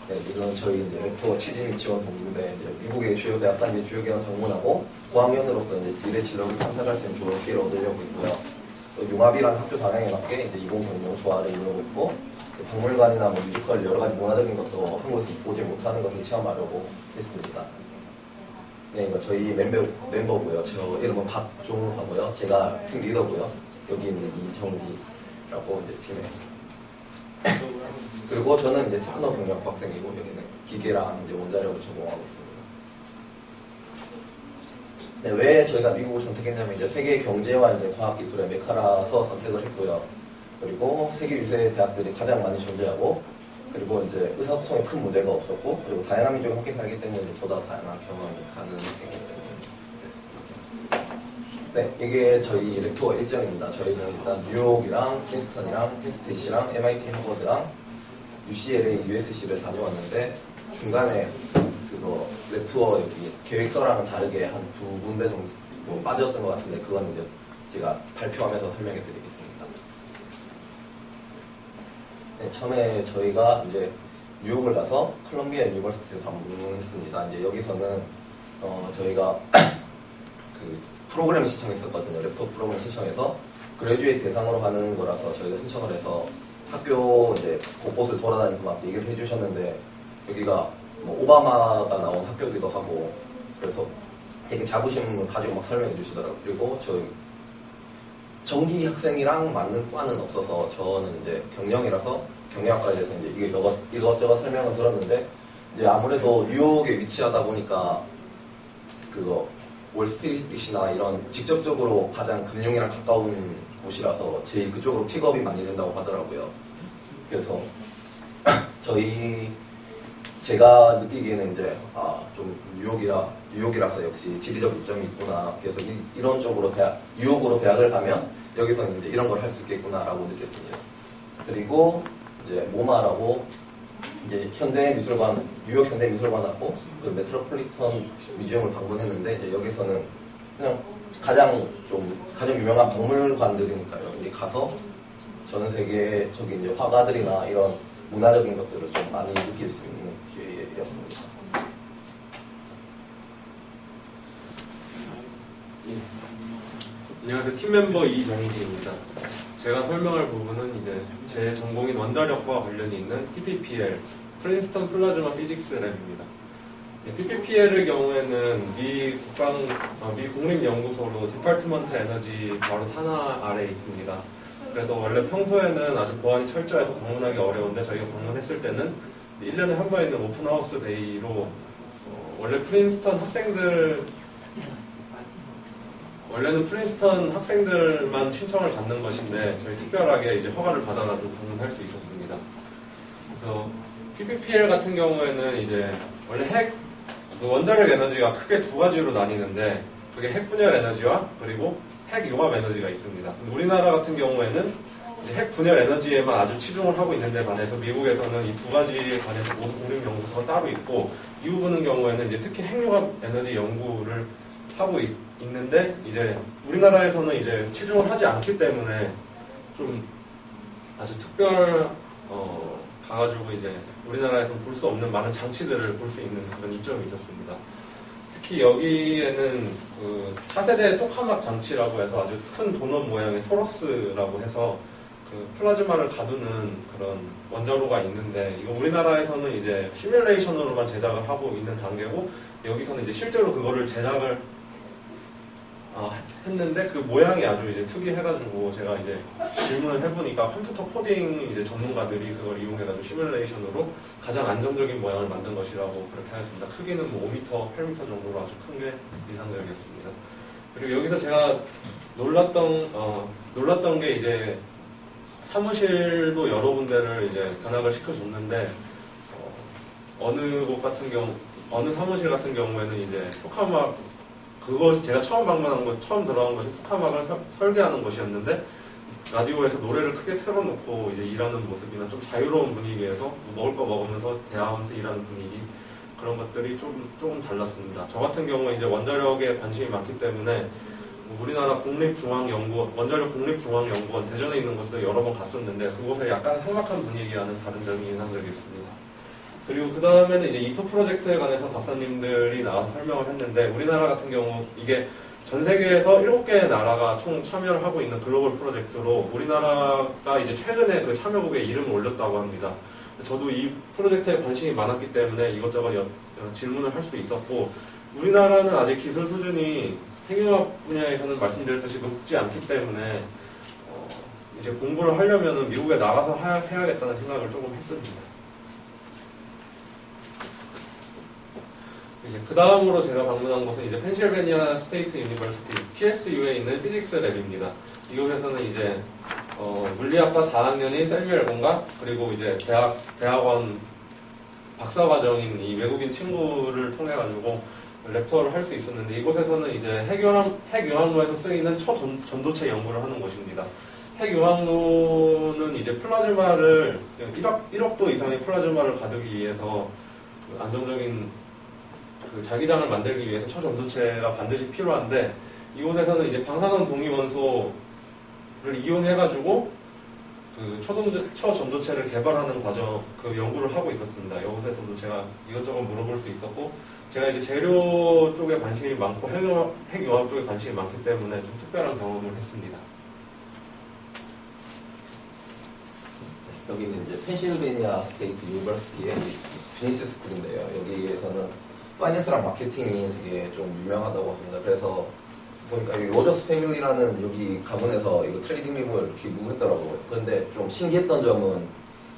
네, 이건 저희 이제 렉터 취진 지원 동기인데 이제 미국의 주요 대학단 주요 기관 방문하고 고학년으로서 이제 미래 진로를 탐색할 수 있는 좋은 기회를 얻으려고 있고요. 또 융합이란 학교 방향에 맞게 이제 이공 경영 조화를 이루고 있고 박물관이나 뭐 뮤지컬 여러 가지 문화적인 것도 한국에서 보지 못하는 것을 체험하려고 했습니다. 네, 이거 저희 멤버고요. 저 이름은 박종하고요. 제가 팀 리더고요. 여기 있는 이정기라고 이제 팀에. 그리고 저는 이제 테크노 경영학 학생이고 여기는 기계랑 이제 원자력을 전공하고 있습니다. 네, 왜 저희가 미국을 선택했냐면 이제 세계 경제와 이제 과학 기술의 메카라서 선택을 했고요. 그리고 세계 유세 대학들이 가장 많이 존재하고 그리고 이제 의사소통에 큰 문제가 없었고 그리고 다양한 민족이 함께 살기 때문에 보다 다양한 경험이 가능했기 때문에. 네, 이게 저희 렉투어 일정입니다. 저희는 일단 뉴욕이랑 프린스턴이랑 펜스테이시랑 MIT 하버드랑 UCLA, USC를 다녀왔는데 중간에 그거 렉투어 여기 계획서랑은 다르게 한 두 군데 정도 빠졌던 것 같은데 그건 이제 제가 발표하면서 설명해 드리겠습니다. 네, 처음에 저희가 이제 뉴욕을 가서 콜롬비아 유니버시티를 방문했습니다. 이제 여기서는 저희가 그 프로그램 신청했었거든요. 랩톱 프로그램 신청해서 그레듀에이트 대상으로 하는 거라서 저희가 신청을 해서 학교 이제 곳곳을 돌아다니면서 막 얘기를 해주셨는데 여기가 뭐 오바마가 나온 학교기도 하고 그래서 되게 자부심 가지고 막 설명해 주시더라고요. 그리고 저희 정기 학생이랑 맞는 과는 없어서 저는 이제 경영이라서 경영학과에 대해서 이제 이것저것 설명을 들었는데 이제 아무래도 뉴욕에 위치하다 보니까 그거 월스트리트이나 이런 직접적으로 가장 금융이랑 가까운 곳이라서 제일 그쪽으로 픽업이 많이 된다고 하더라고요. 그래서 제가 느끼기에는 이제 좀 뉴욕이라서 역시 지리적 이점이 있구나. 그래서 이런 쪽으로 뉴욕으로 대학을 가면 여기서 이제 이런 걸 할 수 있겠구나라고 느꼈습니다. 그리고 이제 모마라고 이제 현대미술관, 뉴욕 현대미술관하고 그 메트로폴리턴 뮤지엄을 방문했는데 이제 여기서는 그냥 가장 유명한 박물관들이니까요. 이제 가서 전 세계적인 이제 화가들이나 이런 문화적인 것들을 좀 많이 느낄 수 있는 기회였습니다. 안녕하세요. 팀멤버 이정기입니다. 제가 설명할 부분은 이제 제 전공인 원자력과 관련이 있는 PPPL, 프린스턴 플라즈마 피직스 랩입니다. PPPL의 경우에는 미 국립연구소로 디파트먼트 에너지 바로 산하 아래에 있습니다. 그래서 원래 평소에는 아주 보안이 철저해서 방문하기 어려운데 저희가 방문했을 때는 1년에 한 번 있는 오픈하우스 데이로 원래는 프린스턴 학생들만 신청을 받는 것인데 저희 특별하게 이제 허가를 받아가지고 방문할 수 있었습니다. 그래서 PPPL 같은 경우에는 이제 원래 원자력 에너지가 크게 두 가지로 나뉘는데 그게 핵 분열 에너지와 그리고 핵 융합 에너지가 있습니다. 우리나라 같은 경우에는 이제 핵 분열 에너지에만 아주 치중을 하고 있는데 반해서 미국에서는 이 두 가지에 관해서 모든 국립연구소가 따로 있고 이 부분의 경우에는 이제 특히 핵 융합 에너지 연구를 하고 있는데 이제 우리나라에서는 이제 치중을 하지 않기 때문에 좀 아주 가가지고 이제 우리나라에서 볼 수 없는 많은 장치들을 볼 수 있는 그런 이점이 있었습니다. 특히 여기에는 그 차세대 토카막 장치라고 해서 아주 큰 도넛 모양의 토러스라고 해서 그 플라즈마를 가두는 그런 원자로가 있는데 이거 우리나라에서는 이제 시뮬레이션으로만 제작을 하고 있는 단계고 여기서는 이제 실제로 그거를 제작을 했는데 그 모양이 아주 이제 특이해가지고 제가 이제 질문을 해보니까 컴퓨터 코딩 이제 전문가들이 그걸 이용해가지고 시뮬레이션으로 가장 안정적인 모양을 만든 것이라고 그렇게 하였습니다. 크기는 뭐 5m, 8m 정도로 아주 큰 게 이상적이었습니다. 그리고 여기서 제가 놀랐던 게 이제 사무실도 여러 군데를 이제 견학을 시켜줬는데 어느 사무실 같은 경우에는 이제 토카막 그것이 제가 처음 들어간 것이 토카막을 설계하는 것이었는데 라디오에서 노래를 크게 틀어놓고 이제 일하는 모습이나 좀 자유로운 분위기에서 먹을 거 먹으면서 대화하면서 일하는 분위기 그런 것들이 조금 달랐습니다. 저 같은 경우는 이제 원자력에 관심이 많기 때문에 우리나라 원자력 국립중앙연구원 대전에 있는 곳도 여러 번 갔었는데 그곳에 약간 삭막한 분위기와는 다른 점이 인상적이었습니다. 그리고 그 다음에는 이제 이투 프로젝트에 관해서 박사님들이 나와서 설명을 했는데, 우리나라 같은 경우 이게 전 세계에서 7개의 나라가 총 참여를 하고 있는 글로벌 프로젝트로, 우리나라가 이제 최근에 그 참여국에 이름을 올렸다고 합니다. 저도 이 프로젝트에 관심이 많았기 때문에 이것저것 질문을 할 수 있었고, 우리나라는 아직 기술 수준이 핵융합 분야에서는 말씀드렸듯이 높지 않기 때문에 이제 공부를 하려면은 미국에 나가서 해야겠다는 생각을 조금 했습니다. 이제 그 다음으로 제가 방문한 곳은 이제 펜실베니아 스테이트 유니버시티 PSU에 있는 피직스 랩입니다. 이곳에서는 이제 물리학과 4학년인 셀뮤엘 공과, 그리고 이제 대학원 박사과정인 이 외국인 친구를 통해 가지고 랩터를 할 수 있었는데, 이곳에서는 이제 핵융합로에서 쓰이는 초전도체 연구를 하는 곳입니다. 핵융합로는 이제 플라즈마를 1억도 이상의 플라즈마를 가두기 위해서 안정적인 그 자기장을 만들기 위해서 초전도체가 반드시 필요한데, 이곳에서는 이제 방사선 동위원소를 이용해가지고 그 초전도체를 개발하는 과정, 그 연구를 하고 있었습니다. 이곳에서도 제가 이것저것 물어볼 수 있었고, 제가 이제 재료 쪽에 관심이 많고 핵융합 쪽에 관심이 많기 때문에 좀 특별한 경험을 했습니다. 여기는 이제 펜실베니아 스테이트 유니버시티의 비즈니스 스쿨인데요. 여기에서는 파이낸스랑 마케팅이 되게 좀 유명하다고 합니다. 그래서 보니까 이 로저스 패밀리라는 여기 가문에서 이거 트레이딩 립을 기부했더라고요. 그런데 좀 신기했던 점은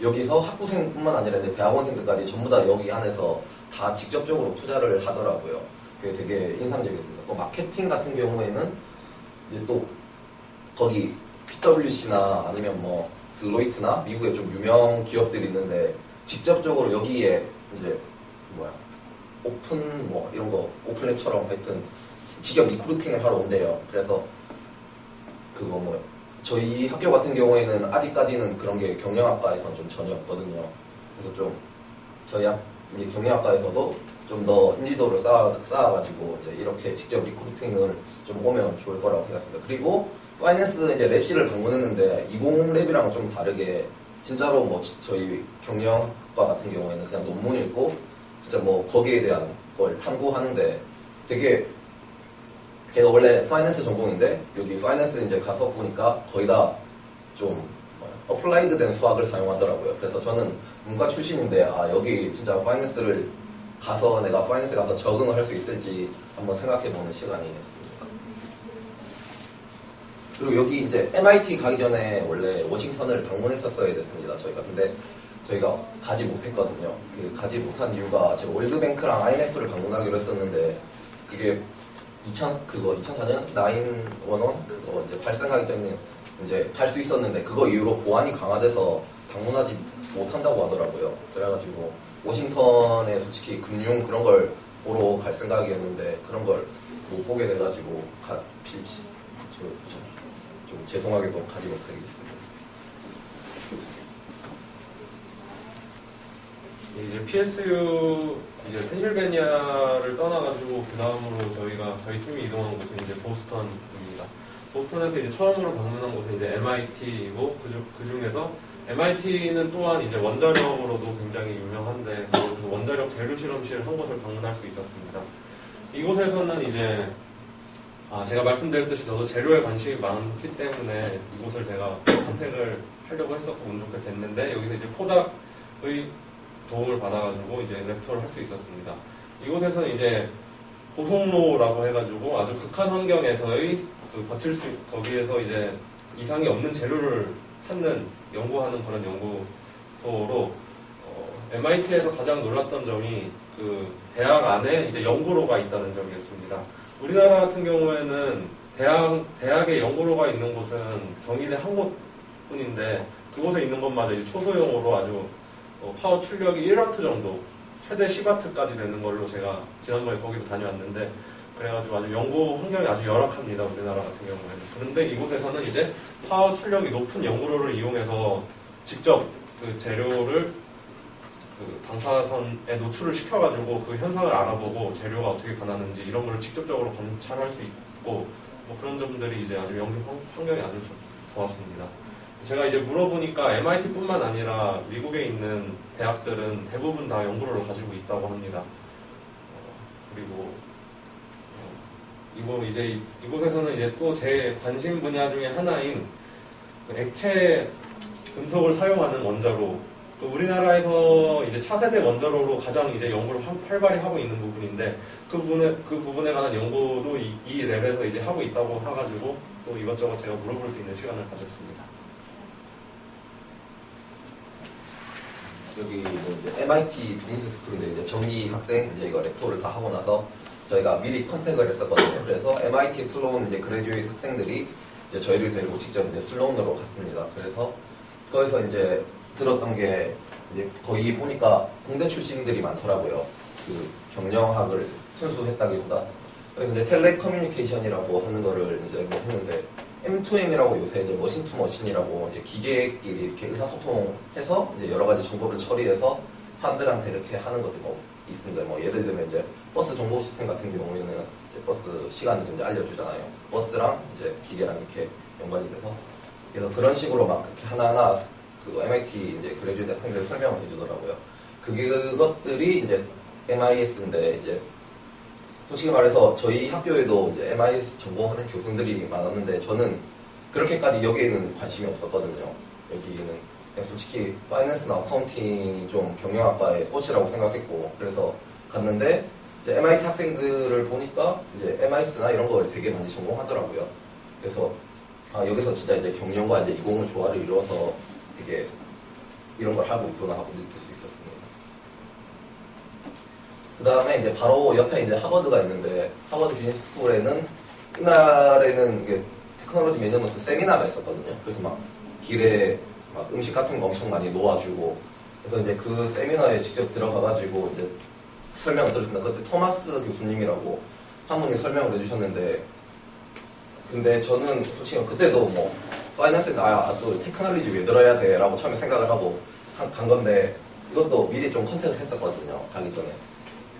여기서 학부생뿐만 아니라 이제 대학원생들까지 전부 다 여기 안에서 다 직접적으로 투자를 하더라고요. 그게 되게 인상적이었습니다. 또 마케팅 같은 경우에는 이제 또 거기 PwC나 아니면 뭐 들로이트나 미국의 좀 유명 기업들이 있는데 직접적으로 여기에 이제 오픈 뭐 이런 거 오픈랩처럼 하여튼 직접 리크루팅을 하러 온대요. 그래서 그거 뭐 저희 학교 같은 경우에는 아직까지는 그런 게 경영학과에서는 좀 전혀 없거든요. 그래서 좀 저희 이제 경영학과에서도 좀 더 인지도를 쌓아가지고 이제 이렇게 직접 리크루팅을 좀 오면 좋을 거라고 생각합니다. 그리고 파이낸스 이제 랩실을 방문했는데 20랩이랑은 좀 다르게 진짜로 뭐 저희 경영학과 같은 경우에는 그냥 논문 읽고 진짜 뭐 거기에 대한 걸 탐구하는데, 되게 제가 원래 파이낸스 전공인데 여기 파이낸스 이제 가서 보니까 거의 다 좀 어플라이드 된 수학을 사용하더라고요. 그래서 저는 문과 출신인데 여기 진짜 파이낸스를 가서 내가 파이낸스 가서 적응을 할 수 있을지 한번 생각해보는 시간이었습니다. 그리고 여기 이제 MIT 가기 전에 원래 워싱턴을 방문했었어야 됐습니다. 저희가. 근데 저희가 가지 못했거든요. 그 가지 못한 이유가 제가 월드뱅크랑 IMF를 방문하기로 했었는데 그게 2004년 911 그거 이제 발생하기 전에 이제 갈 수 있었는데 그거 이후로 보안이 강화돼서 방문하지 못한다고 하더라고요. 그래가지고 워싱턴에 솔직히 금융 그런 걸 보러 갈 생각이었는데 그런 걸 못 보게 돼가지고 좀 죄송하게도 가지 못하게 됐습니다. 이제 PSU 이제 펜실베니아를 떠나가지고 그 다음으로 저희 팀이 이동한 곳은 이제 보스턴입니다. 보스턴에서 이제 처음으로 방문한 곳은 이제 MIT이고 그 중에서 MIT는 또한 이제 원자력으로도 굉장히 유명한데 그 원자력 재료 실험실 한 곳을 방문할 수 있었습니다. 이곳에서는 이제 제가 말씀드렸듯이 저도 재료에 관심이 많기 때문에 이곳을 제가 선택을 하려고 했었고 운 좋게 됐는데, 여기서 이제 포닥의 도움을 받아가지고 이제 랩터를 할 수 있었습니다. 이곳에서는 이제 고속로라고 해가지고 아주 극한 환경에서의 거기에서 이제 이상이 없는 재료를 찾는 연구하는 그런 연구소로 MIT에서 가장 놀랐던 점이 그 대학 안에 이제 연구로가 있다는 점이었습니다. 우리나라 같은 경우에는 대학에 연구로가 있는 곳은 경희대 한 곳뿐인데 그곳에 있는 것마저 이제 초소형으로 아주 파워 출력이 1와트 정도, 최대 10와트까지 되는 걸로 제가 지난번에 거기도 다녀왔는데 그래가지고 아주 연구 환경이 아주 열악합니다. 우리나라 같은 경우에는. 그런데 이곳에서는 이제 파워 출력이 높은 연구로를 이용해서 직접 그 재료를 그 방사선에 노출을 시켜가지고 그 현상을 알아보고 재료가 어떻게 변하는지 이런 걸 직접적으로 관찰할 수 있고 뭐 그런 점들이 이제 아주 연구 환경이 아주 좋았습니다. 제가 이제 물어보니까 MIT뿐만 아니라 미국에 있는 대학들은 대부분 다 연구를 가지고 있다고 합니다. 그리고 이곳에서는 이제 또 제 관심 분야 중에 하나인 그 액체 금속을 사용하는 원자로, 또 우리나라에서 이제 차세대 원자로로 가장 이제 연구를 활발히 하고 있는 부분인데 그 부분에 관한 연구도 이 랩에서 이제 하고 있다고 해가지고 또 이것저것 제가 물어볼 수 있는 시간을 가졌습니다. 여기 이제 MIT 비즈니스 스쿨인데 이제 정기 학생 이제 이거 렉터를 다 하고 나서 저희가 미리 컨택을 했었거든요. 그래서 MIT 슬로운 이제 그래듀에이트 학생들이 이제 저희를 데리고 직접 이제 슬로운으로 갔습니다. 그래서 거기서 이제 들었던 게 이제 거의 보니까 공대 출신들이 많더라고요. 그 경영학을 순수했다기보다. 그래서 이제 텔레커뮤니케이션이라고 하는 거를 이제 뭐 했는데 M2M이라고 요새 이제 머신 투 머신이라고 이제 기계끼리 이렇게 의사소통해서 이제 여러 가지 정보를 처리해서 사람들한테 이렇게 하는 것도 뭐 있습니다. 뭐 예를 들면 이제 버스 정보 시스템 같은 경우에는 이제 버스 시간을 이제 알려주잖아요. 버스랑 이제 기계랑 이렇게 연관이 돼서 그래서 그런 식으로 막 이렇게 하나하나 그 MIT 이제 그래듀에이트 학생들 설명을 해주더라고요. 그것들이 이제 MIS인데 이제 솔직히 말해서 저희 학교에도 이제 MIS 전공하는 교수들이 많았는데 저는 그렇게까지 여기에는 관심이 없었거든요. 여기는 그냥 솔직히 파이낸스나 어카운팅이 좀 경영학과의 꽃이라고 생각했고 그래서 갔는데 이제 MIT 학생들을 보니까 이제 MIS나 이런 거 되게 많이 전공하더라고요. 그래서 여기서 진짜 이제 경영과 이제 이공을 조화를 이루어서 되게 이런 걸 하고 있구나 하고 느낄 수 있었습니다. 그 다음에 이제 바로 옆에 이제 하버드가 있는데 하버드 비즈니스 스쿨에는 이날에는 이게 테크놀로지 매니지먼트 세미나가 있었거든요. 그래서 막 길에 막 음식 같은 거 엄청 많이 놓아주고 그래서 이제 그 세미나에 직접 들어가가지고 이제 설명을 들었습니다. 그때 토마스 교수님이라고 한 분이 설명을 해주셨는데 근데 저는 솔직히 그때도 뭐 파이낸스에 또 테크놀로지 왜 들어야 돼? 라고 처음에 생각을 하고 간 건데 이것도 미리 좀 컨택을 했었거든요. 가기 전에.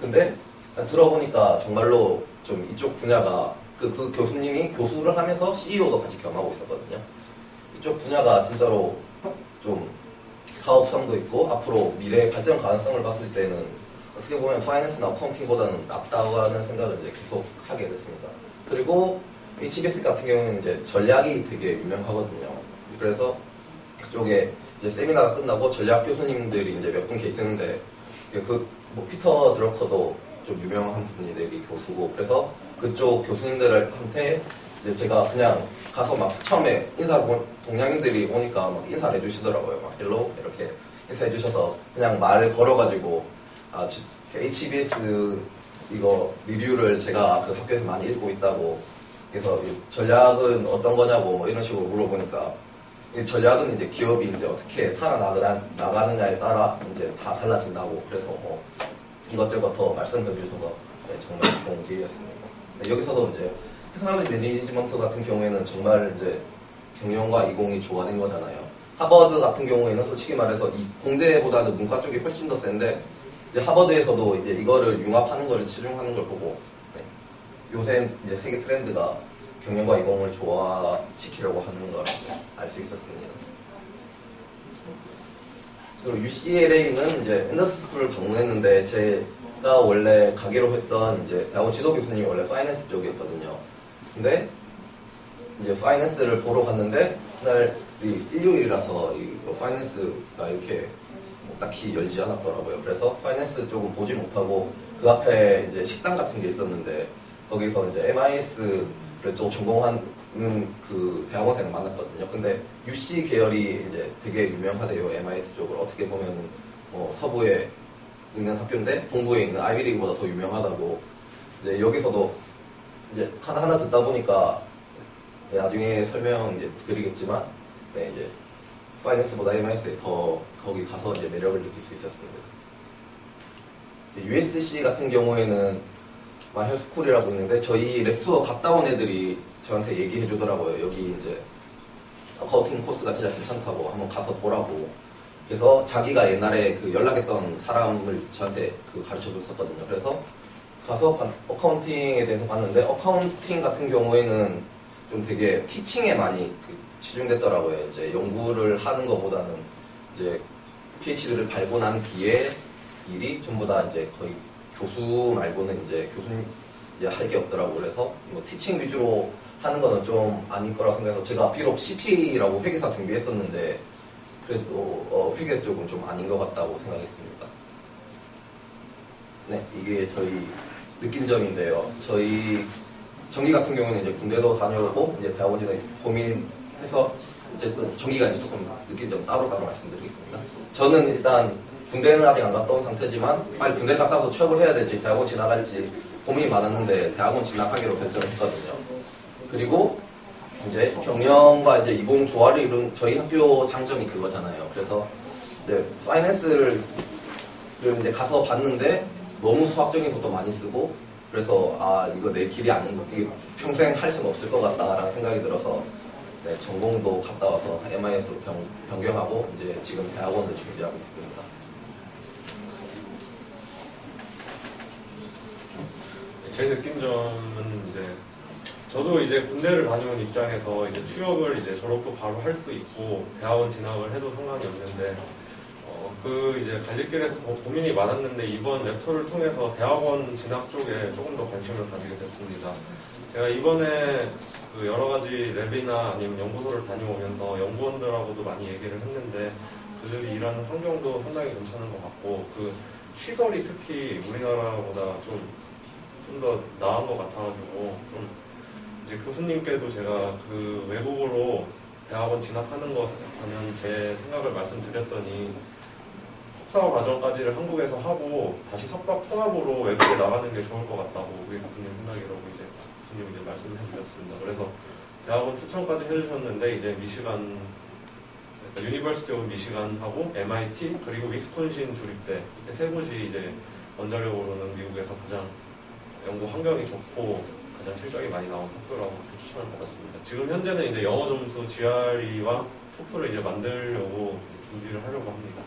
근데 들어보니까 정말로 좀 이쪽 분야가 그 교수님이 교수를 하면서 CEO도 같이 겸하고 있었거든요. 이쪽 분야가 진짜로 좀 사업성도 있고 앞으로 미래 발전 가능성을 봤을 때는 어떻게 보면 파이낸스나 어카운팅보다는 낫다고 생각을 이제 계속 하게 됐습니다. 그리고 HBS 같은 경우는 이제 전략이 되게 유명하거든요. 그래서 그쪽에 이제 세미나가 끝나고 전략 교수님들이 이제 몇 분 계시는데 뭐 피터 드러커도 좀 유명한 분이 여기 교수고 그래서 그쪽 교수님들한테 이제 제가 그냥 가서 막 처음에 동양인들이 오니까 막 인사를 해주시더라고요. 막 헬로 이렇게 인사해 주셔서 그냥 말 걸어가지고 HBS 이거 리뷰를 제가 그 학교에서 많이 읽고 있다고 그래서 전략은 어떤 거냐고 뭐 이런 식으로 물어보니까 이 전략은 이제 기업이 이제 어떻게 살아나가느냐에 따라 이제 다 달라진다고 그래서 뭐 이것저것 더 말씀해 주셔서 네, 정말 좋은 기회였습니다. 네, 여기서도 이제 테크놀로지 매니지먼트 같은 경우에는 정말 이제 경영과 이공이 조화된 거잖아요. 하버드 같은 경우에는 솔직히 말해서 이 공대보다는 문과 쪽이 훨씬 더 센데 이제 하버드에서도 이제 이거를 융합하는 거를 치중하는 걸 보고 네, 요새 이제 세계 트렌드가 경영과 이공을 조화시키려고 하는 걸 알 수 있었습니다. 그리고 UCLA는 이제 앤더슨 스쿨을 방문했는데 제가 원래 가기로 했던 이제 대학원 지도 교수님이 원래 파이낸스 쪽이었거든요. 근데 이제 파이낸스를 보러 갔는데 그날 일요일이라서 파이낸스가 이렇게 딱히 열지 않았더라고요. 그래서 파이낸스 쪽은 보지 못하고 그 앞에 이제 식당 같은 게 있었는데 거기서 이제 MIS를 또 전공하는 그 대학원생을 만났거든요. 근데 UC 계열이 이제 되게 유명하대요. MIS 쪽으로 어떻게 보면 서부에 있는 학교인데 동부에 있는 아이비리그보다 더 유명하다고. 이제 여기서도 이제 하나하나 듣다 보니까 나중에 설명 이제 드리겠지만 네, 이제 파이낸스보다 MIS에 더 거기 가서 이제 매력을 느낄 수 있었습니다. USC 같은 경우에는 마셜스쿨이라고 있는데 저희 랩투어 갔다 온 애들이 저한테 얘기해 주더라고요. 여기 이제 어카운팅 코스가 진짜 괜찮다고 한번 가서 보라고. 그래서 자기가 옛날에 그 연락했던 사람을 저한테 그 가르쳐 줬었거든요. 그래서 가서 어카운팅에 대해서 봤는데 어카운팅 같은 경우에는 좀 되게 티칭에 많이 치중됐더라고요. 이제 연구를 하는 것보다는 이제 PhD를 밟고 난 뒤에 일이 전부 다 이제 거의 교수 말고는 이제 교수님 이제 할 게 없더라고요. 그래서 뭐 티칭 위주로 하는 거는 좀 아닐 거라고 생각해서 제가 비록 CP라고 회계사 준비했었는데 그래도 회계 쪽은 좀 아닌 것 같다고 생각했습니다. 네, 이게 저희 느낀 점인데요. 저희 정기 같은 경우는 이제 군대도 다녀오고 이제 대학원지도 고민해서 어쨌든 정기가 이제 조금 느낀 점 따로따로 말씀드리겠습니다. 저는 일단 군대는 아직 안 갔다 온 상태지만 빨리 군대 갔다 와서 취업을 해야 될지 대학원 진학할지 고민이 많았는데 대학원 진학하기로 결정을 했거든요. 그리고 이제 경영과 이제 이공 조화를 이룬 저희 학교 장점이 그거잖아요. 그래서 이제 파이낸스를 이제 가서 봤는데 너무 수학적인 것도 많이 쓰고 그래서 아 이거 내 길이 아닌 거 이게 평생 할 수는 없을 것 같다라는 생각이 들어서 네, 전공도 갔다 와서 MIS로 변경하고 이제 지금 대학원을 준비하고 있습니다. 제 느낀점은 이제 저도 이제 군대를 다녀온 입장에서 이제 취업을 이제 졸업 후 바로 할 수 있고 대학원 진학을 해도 상관이 없는데 그 이제 갈림길에서 고민이 많았는데 이번 랩토를 통해서 대학원 진학 쪽에 조금 더 관심을 가지게 됐습니다. 제가 이번에 그 여러 가지 랩이나 아니면 연구소를 다녀오면서 연구원들하고도 많이 얘기를 했는데 그들이 일하는 환경도 상당히 괜찮은 것 같고 그 시설이 특히 우리나라보다 좀 더 나은 것 같아가지고 좀 이제 교수님께도 제가 그 외국으로 대학원 진학하는 거 하면 제 생각을 말씀드렸더니 석사 과정까지를 한국에서 하고 다시 석박 통합으로 외국에 나가는 게 좋을 것 같다고 우리 교수님 생각이라고 이제 교수님 이제 말씀을 해주셨습니다. 그래서 대학원 추천까지 해주셨는데 이제 미시간 유니버시티 오브 미시간하고 MIT 그리고 위스콘신 주립대 세 곳이 이제 원자력으로는 미국에서 가장 연구 환경이 좋고 가장 실적이 많이 나온 학교라고 추천을 받았습니다. 지금 현재는 이제 영어 점수 GRE와 토플을 이제 만들려고 준비를 하려고 합니다.